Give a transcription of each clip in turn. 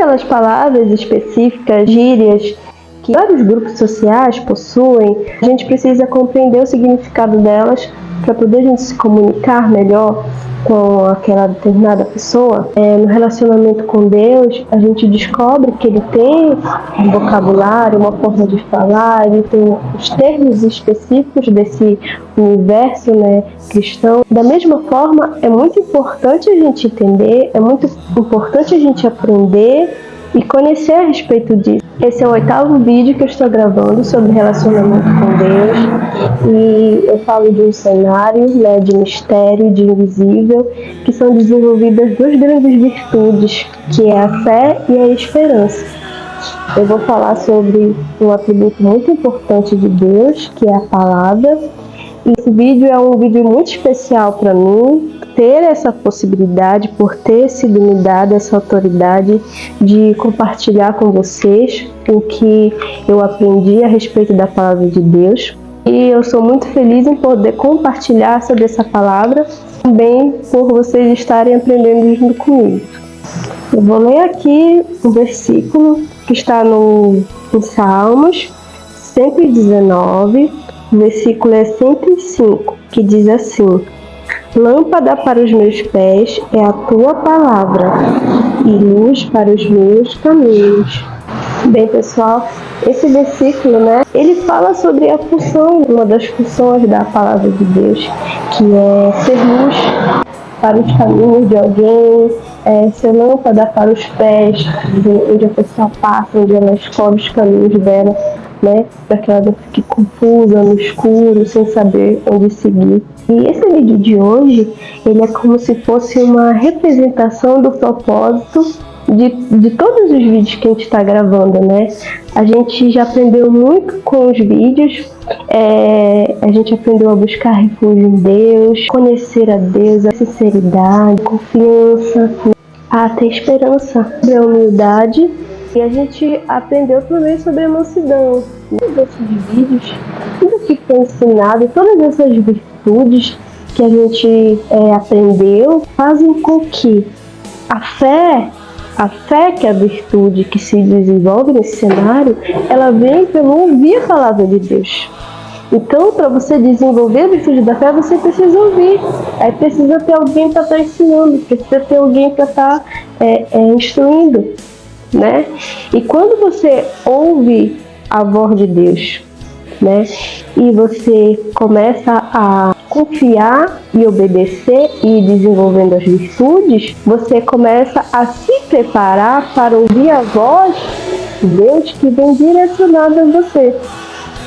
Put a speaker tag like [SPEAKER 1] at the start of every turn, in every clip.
[SPEAKER 1] aquelas palavras específicas, gírias, que vários grupos sociais possuem, a gente precisa compreender o significado delas para poder a gente se comunicar melhor com aquela determinada pessoa. No relacionamento com Deus, a gente descobre que Ele tem um vocabulário, uma forma de falar, Ele tem os termos específicos desse universo, né, cristão. Da mesma forma, é muito importante a gente entender, é muito importante a gente aprender e conhecer a respeito disso. Esse é o 8º vídeo que eu estou gravando sobre relacionamento com Deus, e eu falo de um cenário, né, de mistério, de invisível, que são desenvolvidas duas grandes virtudes, que é a fé e a esperança. Eu vou falar sobre um atributo muito importante de Deus, que é a palavra. Esse vídeo é um vídeo muito especial para mim, ter essa possibilidade, por ter sido me dada essa autoridade de compartilhar com vocês o que eu aprendi a respeito da palavra de Deus. E eu sou muito feliz em poder compartilhar sobre essa palavra, também por vocês estarem aprendendo junto comigo. Eu vou ler aqui um versículo que está no Salmos 119, o versículo é 105, que diz assim: lâmpada para os meus pés é a tua palavra e luz para os meus caminhos. Bem, pessoal, esse versículo, né, ele fala sobre a função, uma das funções da palavra de Deus, que é ser luz para os caminhos de alguém, ser lâmpada para os pés, onde a pessoa passa, onde ela escolhe os caminhos dela, né, para que ela não fique confusa, no escuro, sem saber onde seguir. E esse vídeo de hoje, ele é como se fosse uma representação do propósito de todos os vídeos que a gente está gravando, né? A gente já aprendeu muito com os vídeos, a gente aprendeu a buscar refúgio em Deus, conhecer a Deus, a sinceridade, a confiança, a ter esperança, a humildade. E a gente aprendeu também sobre a mansidão. Todos esses vídeos, tudo que foi ensinado, todas essas virtudes que a gente aprendeu, fazem com que a fé, que é a virtude que se desenvolve nesse cenário, ela vem pelo ouvir a palavra de Deus. Então, para você desenvolver a virtude da fé, você precisa ouvir. Aí precisa ter alguém para estar ensinando, precisa ter alguém para estar instruindo, né? E quando você ouve a voz de Deus, né, e você começa a confiar e obedecer e ir desenvolvendo as virtudes, você começa a se preparar para ouvir a voz de Deus que vem direcionada a você.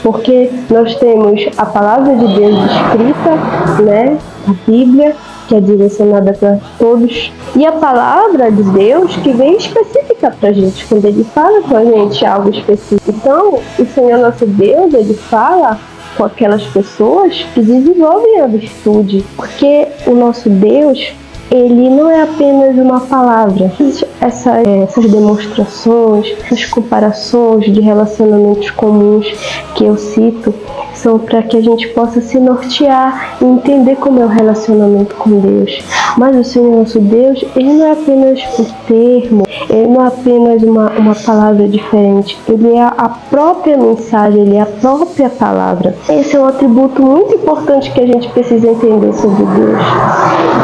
[SPEAKER 1] Porque nós temos a palavra de Deus escrita, né, a Bíblia, que é direcionada para todos, e a palavra de Deus que vem específica para a gente, quando Ele fala com a gente algo específico. Então, o Senhor nosso Deus, Ele fala com aquelas pessoas que desenvolvem a virtude, porque o nosso Deus, Ele não é apenas uma palavra. Essas demonstrações, essas comparações de relacionamentos comuns que eu cito, são para que a gente possa se nortear e entender como é o relacionamento com Deus. Mas o Senhor nosso Deus, Ele não é apenas um termo, Ele não é apenas uma palavra diferente, Ele é a própria mensagem, Ele é a própria palavra. Esse é um atributo muito importante que a gente precisa entender sobre Deus.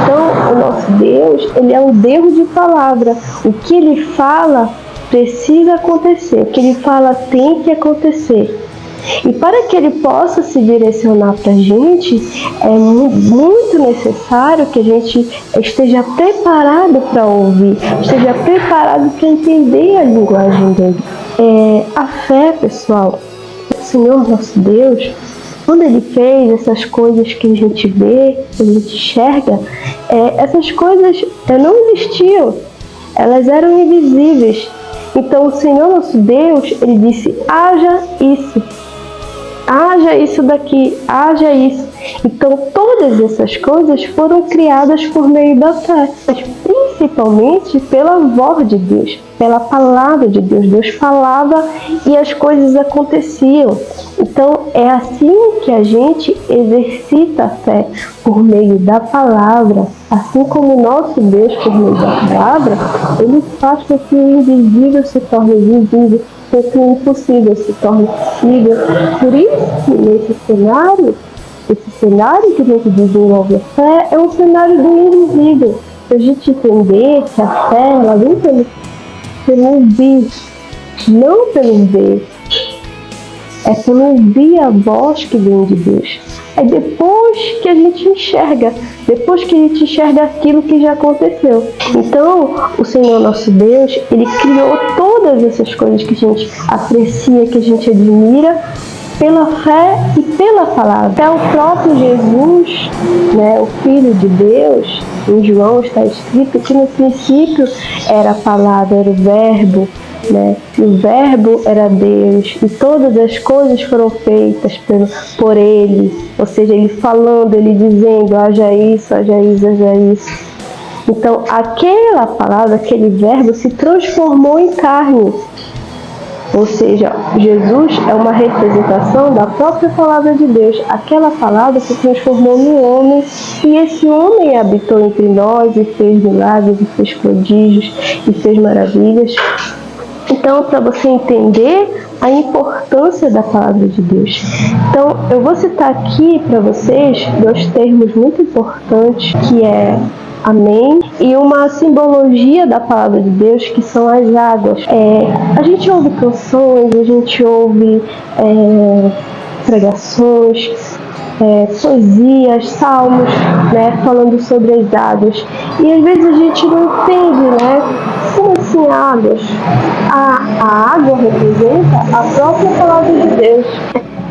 [SPEAKER 1] Então, o nosso Deus, Ele é um Deus de palavra. O que Ele fala precisa acontecer, o que Ele fala tem que acontecer. E para que Ele possa se direcionar para a gente, é muito necessário que a gente esteja preparado para ouvir, esteja preparado para entender a linguagem dele. A fé, pessoal, o Senhor nosso Deus, quando Ele fez essas coisas que a gente vê, que a gente enxerga, essas coisas não existiam, elas eram invisíveis. Então o Senhor nosso Deus, Ele disse: haja isso daqui, haja isso. Então, todas essas coisas foram criadas por meio da fé, mas principalmente pela voz de Deus, pela palavra de Deus. Deus falava e as coisas aconteciam. Então, é assim que a gente exercita a fé, por meio da palavra. Assim como o nosso Deus, por meio da palavra, ele faz com que o invisível se torne visível, com que o impossível se torne possível. Por isso, nesse cenário, esse cenário que a gente desenvolve a fé é um cenário do invisível. Para a gente entender que a fé, ela vem pelo ouvir, não pelo ver. É pelo ouvir a voz que vem de Deus. É depois que a gente enxerga, depois que a gente enxerga aquilo que já aconteceu. Então, o Senhor nosso Deus, Ele criou todas essas coisas que a gente aprecia, que a gente admira, pela fé e pela palavra. Até o próprio Jesus, né, o Filho de Deus, em João está escrito que no princípio era a palavra, era o verbo, né? E o verbo era Deus, e todas as coisas foram feitas por Ele, ou seja, Ele falando, Ele dizendo, haja isso, haja isso, haja isso. Então, aquela palavra, aquele verbo se transformou em carne. Ou seja, Jesus é uma representação da própria palavra de Deus. Aquela palavra se transformou num homem, e esse homem habitou entre nós e fez milagres, e fez prodígios, e fez maravilhas. Então, para você entender a importância da palavra de Deus. Então, eu vou citar aqui para vocês 2 termos muito importantes, que é amém, e uma simbologia da palavra de Deus, que são as águas. A gente ouve canções, a gente ouve pregações, poesias, salmos, né, falando sobre as águas. E às vezes a gente não entende, né? Como assim águas? A água representa a própria palavra de Deus,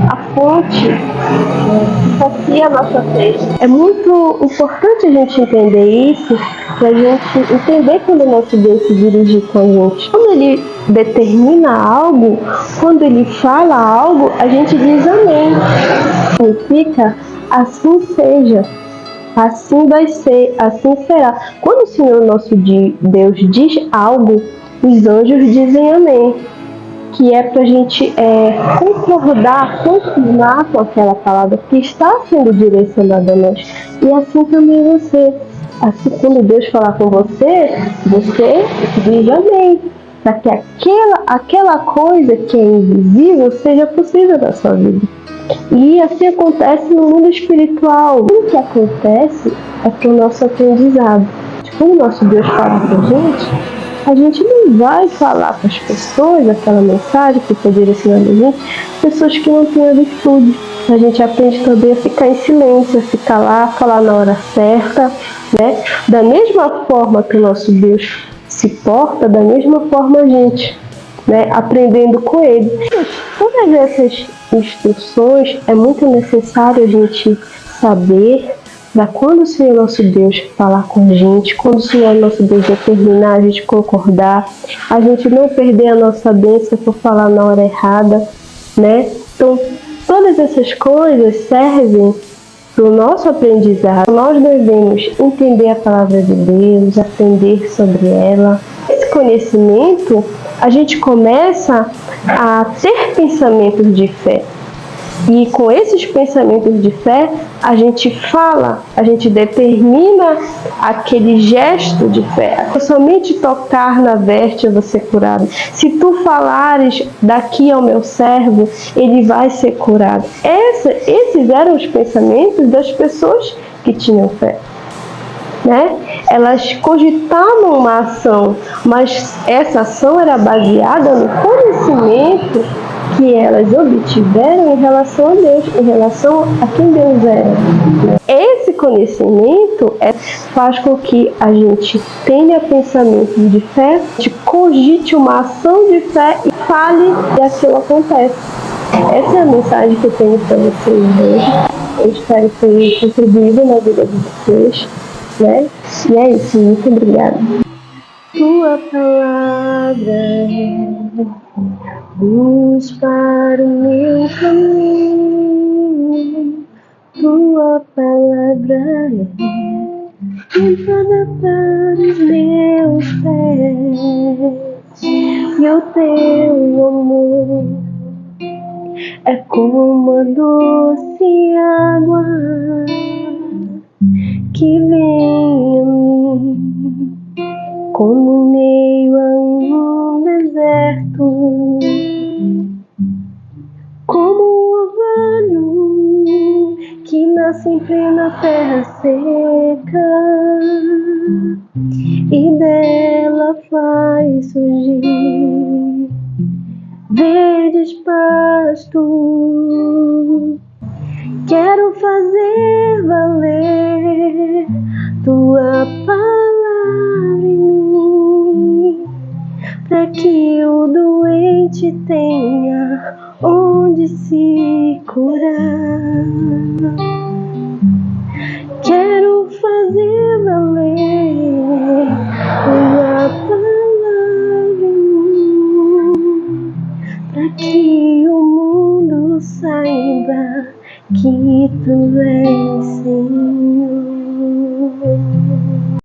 [SPEAKER 1] a fonte que sacia a nossa sede. É muito importante a gente entender isso, para a gente entender quando o nosso Deus se dirige com a gente. Quando Ele determina algo, quando Ele fala algo, a gente diz amém. Significa assim seja, assim vai ser, assim será. Quando o Senhor nosso Deus diz algo, os anjos dizem amém, que é para a gente concordar, confirmar com aquela palavra que está sendo direcionada a nós. E assim também você. Assim, quando Deus falar com você, você diz amém, para que aquela coisa que é invisível seja possível na sua vida. E assim acontece no mundo espiritual. O que acontece é para o nosso aprendizado. Quando o nosso Deus fala com a gente não vai falar para as pessoas aquela mensagem que foi direcionada a gente, pessoas que não têm a virtude. A gente aprende também a ficar em silêncio, a ficar lá, falar na hora certa, né? Da mesma forma que o nosso Deus se porta, da mesma forma a gente, né? Aprendendo com Ele. Todas essas instruções é muito necessário a gente saber para quando o Senhor nosso Deus falar com a gente, quando o Senhor nosso Deus determinar a gente concordar, a gente não perder a nossa bênção por falar na hora errada, né? Então, todas essas coisas servem para o nosso aprendizado. Nós devemos entender a palavra de Deus, aprender sobre ela. Esse conhecimento, a gente começa a ter pensamentos de fé. E com esses pensamentos de fé, a gente fala, a gente determina aquele gesto de fé. Somente tocar na veste eu vou ser curado. Se tu falares daqui ao meu servo, ele vai ser curado. Esses eram os pensamentos das pessoas que tinham fé, né? Elas cogitavam uma ação, mas essa ação era baseada no conhecimento que elas obtiveram em relação a Deus, em relação a quem Deus era. Esse conhecimento faz com que a gente tenha pensamentos de fé, de cogite uma ação de fé e fale e aquilo acontece. Essa é a mensagem que eu tenho para vocês hoje. Eu espero ter contribuído na vida de vocês, né? E é isso, muito obrigada. Tua palavra, luz para o meu caminho, tua lâmpada para os meus pés, e o teu amor é como a doce água que vem a mim, como em meio a um deserto, como um orvalho que nasce em plena terra seca e dela faz surgir verdes pastos. Quero fazer valer tua palavra em mim, para que o doente tenha onde se curar.